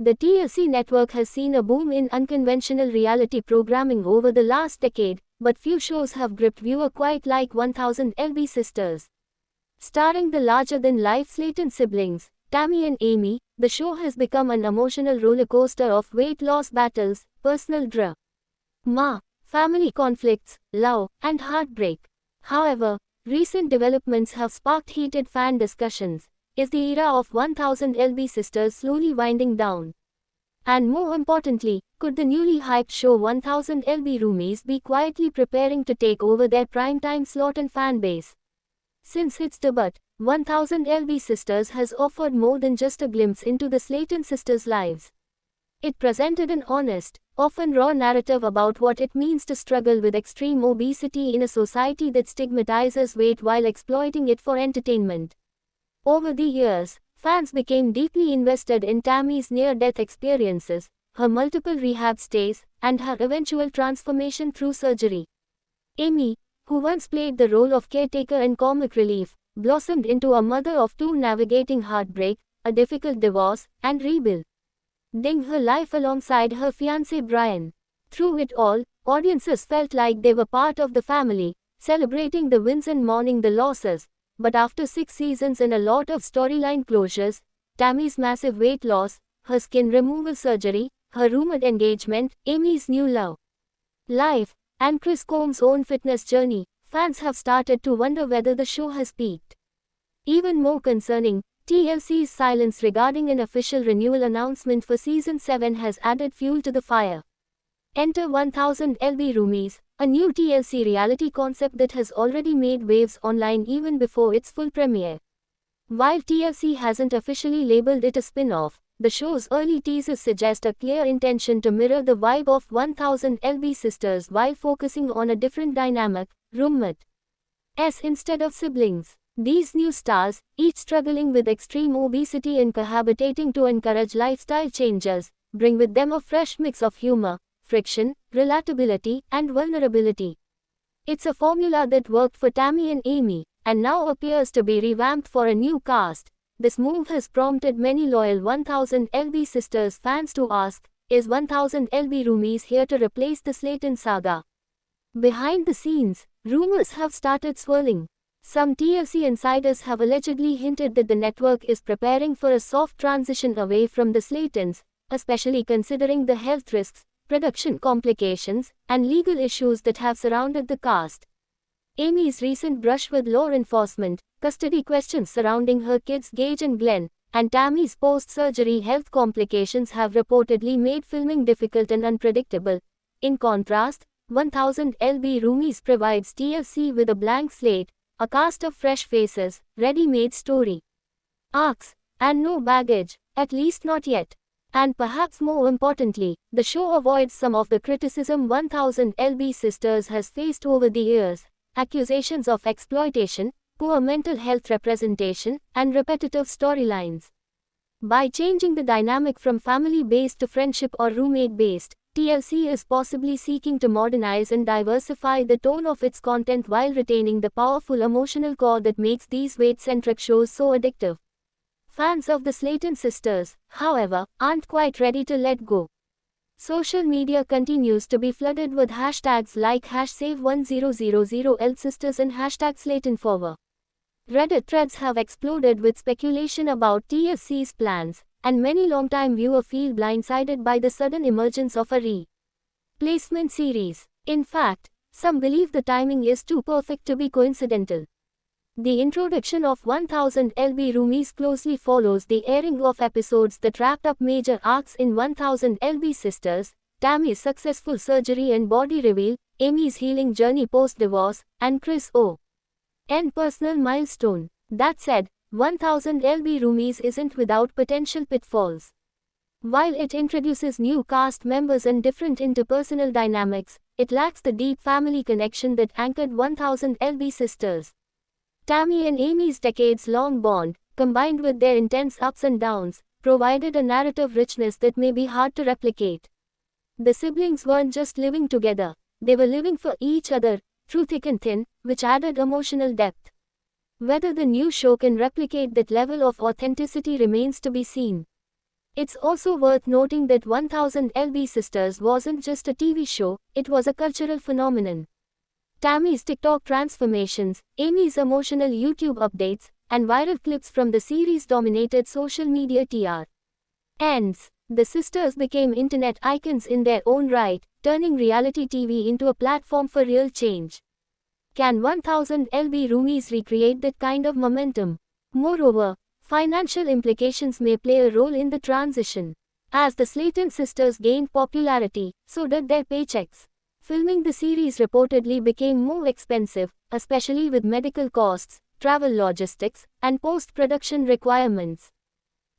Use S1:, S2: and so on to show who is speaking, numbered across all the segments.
S1: The TLC network has seen a boom in unconventional reality programming over the last decade, but few shows have gripped viewer quite like 1000 LB Sisters. Starring the larger-than-life Slayton siblings, Tammy and Amy, the show has become an emotional rollercoaster of weight loss battles, personal drama, family conflicts, love, and heartbreak. However, recent developments have sparked heated fan discussions. Is the era of 1000 LB Sisters slowly winding down? And more importantly, could the newly hyped show 1000 LB Roomies be quietly preparing to take over their primetime slot and fanbase? Since its debut, 1000 LB Sisters has offered more than just a glimpse into the Slayton sisters' lives. It presented an honest, often raw narrative about what it means to struggle with extreme obesity in a society that stigmatizes weight while exploiting it for entertainment. Over the years, fans became deeply invested in Tammy's near-death experiences, her multiple rehab stays, and her eventual transformation through surgery. Amy, who once played the role of caretaker and comic relief, blossomed into a mother of two navigating heartbreak, a difficult divorce, and rebuilding her life alongside her fiancé Brian. Through it all, audiences felt like they were part of the family, celebrating the wins and mourning the losses. But after 6 seasons and a lot of storyline closures, Tammy's massive weight loss, her skin removal surgery, her rumored engagement, Amy's new love life, and Chris Combs' own fitness journey, fans have started to wonder whether the show has peaked. Even more concerning, TLC's silence regarding an official renewal announcement for Season 7 has added fuel to the fire. Enter 1000 LB Roomies, a new TLC reality concept that has already made waves online even before its full premiere. While TLC hasn't officially labeled it a spin-off, the show's early teasers suggest a clear intention to mirror the vibe of 1000 LB Sisters while focusing on a different dynamic, roommates instead of siblings. These new stars, each struggling with extreme obesity and cohabitating to encourage lifestyle changes, bring with them a fresh mix of humor, friction, relatability, and vulnerability. It's a formula that worked for Tammy and Amy, and now appears to be revamped for a new cast. This move has prompted many loyal 1000 LB Sisters fans to ask, is 1000 LB Roomies here to replace the Slayton saga? Behind the scenes, rumors have started swirling. Some TLC insiders have allegedly hinted that the network is preparing for a soft transition away from the Slaytons, especially considering the health risks, production complications, and legal issues that have surrounded the cast. Amy's recent brush with law enforcement, custody questions surrounding her kids Gage and Glenn, and Tammy's post-surgery health complications have reportedly made filming difficult and unpredictable. In contrast, 1000 LB Roomies provides TLC with a blank slate, a cast of fresh faces, ready-made story arcs, and no baggage, at least not yet. And perhaps more importantly, the show avoids some of the criticism 1000 LB Sisters has faced over the years, accusations of exploitation, poor mental health representation, and repetitive storylines. By changing the dynamic from family-based to friendship or roommate-based, TLC is possibly seeking to modernize and diversify the tone of its content while retaining the powerful emotional core that makes these weight-centric shows so addictive. Fans of the Slayton sisters, however, aren't quite ready to let go. Social media continues to be flooded with hashtags like #Save1000LSisters and #SlaytonForward. Reddit threads have exploded with speculation about TLC's plans, and many longtime viewers feel blindsided by the sudden emergence of a replacement series. In fact, some believe the timing is too perfect to be coincidental. The introduction of 1000 LB Roomies closely follows the airing of episodes that wrapped up major arcs in 1000 LB Sisters, Tammy's successful surgery and body reveal, Amy's healing journey post-divorce, and Chris O's personal milestone. That said, 1000 LB Roomies isn't without potential pitfalls. While it introduces new cast members and different interpersonal dynamics, it lacks the deep family connection that anchored 1000 LB Sisters. Tammy and Amy's decades-long bond, combined with their intense ups and downs, provided a narrative richness that may be hard to replicate. The siblings weren't just living together, they were living for each other, through thick and thin, which added emotional depth. Whether the new show can replicate that level of authenticity remains to be seen. It's also worth noting that 1000 LB Sisters wasn't just a TV show, it was a cultural phenomenon. Tammy's TikTok transformations, Amy's emotional YouTube updates, and viral clips from the series dominated social media TRNs. The sisters became internet icons in their own right, turning reality TV into a platform for real change. Can 1000 LB Roomies recreate that kind of momentum? Moreover, financial implications may play a role in the transition. As the Slayton sisters gained popularity, so did their paychecks. Filming the series reportedly became more expensive, especially with medical costs, travel logistics, and post-production requirements.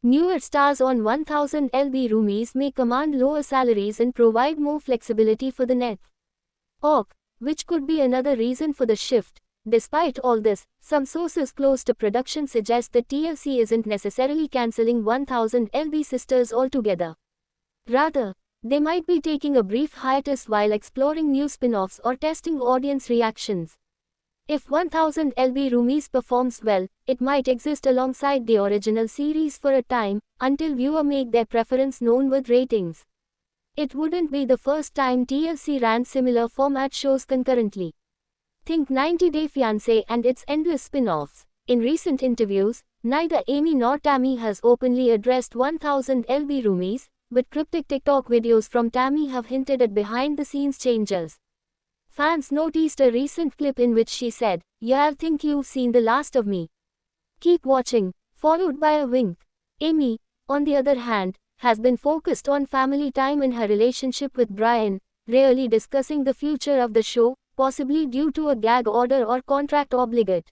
S1: Newer stars on 1000 LB Roomies may command lower salaries and provide more flexibility for the network, which could be another reason for the shift. Despite all this, some sources close to production suggest that TLC isn't necessarily cancelling 1000 LB Sisters altogether. Rather, they might be taking a brief hiatus while exploring new spin-offs or testing audience reactions. If 1000 LB Roomies performs well, it might exist alongside the original series for a time, until viewers make their preference known with ratings. It wouldn't be the first time TLC ran similar format shows concurrently. Think 90 Day Fiancé and its endless spin-offs. In recent interviews, neither Amy nor Tammy has openly addressed 1000 LB Roomies, but cryptic TikTok videos from Tammy have hinted at behind-the-scenes changes. Fans noticed a recent clip in which she said, "Yeah, I think you've seen the last of me. Keep watching," followed by a wink. Amy, on the other hand, has been focused on family time and her relationship with Brian, rarely discussing the future of the show, possibly due to a gag order or contract obligate.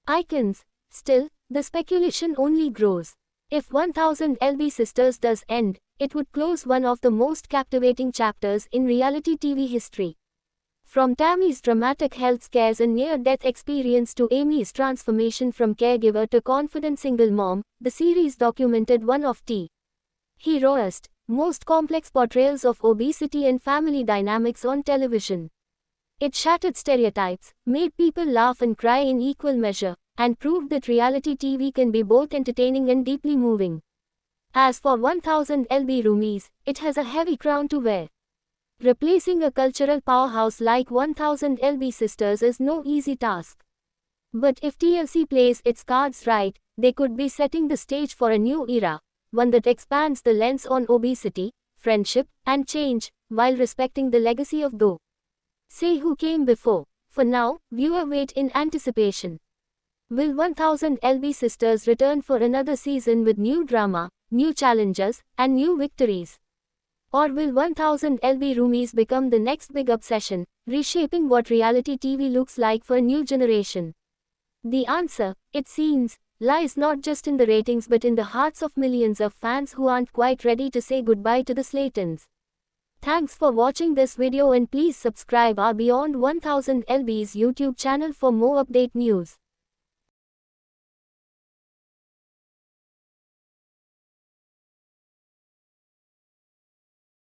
S1: Icons. Still, the speculation only grows. If 1000 LB Sisters does end, it would close one of the most captivating chapters in reality TV history. From Tammy's dramatic health scares and near-death experience to Amy's transformation from caregiver to confident single mom, the series documented one of the rawest, most complex portrayals of obesity and family dynamics on television. It shattered stereotypes, made people laugh and cry in equal measure, and proved that reality TV can be both entertaining and deeply moving. As for 1000 LB Roomies, it has a heavy crown to wear. Replacing a cultural powerhouse like 1000 LB Sisters is no easy task. But if TLC plays its cards right, they could be setting the stage for a new era, one that expands the lens on obesity, friendship, and change, while respecting the legacy of those who came before. For now, viewers wait in anticipation. Will 1000 LB Sisters return for another season with new drama, new challenges, and new victories? Or will 1000 LB Roomies become the next big obsession, reshaping what reality TV looks like for a new generation? The answer, it seems, lies not just in the ratings but in the hearts of millions of fans who aren't quite ready to say goodbye to the Slaytons. Thanks for watching this video and please subscribe our Beyond 1000 LB's YouTube channel for more update news.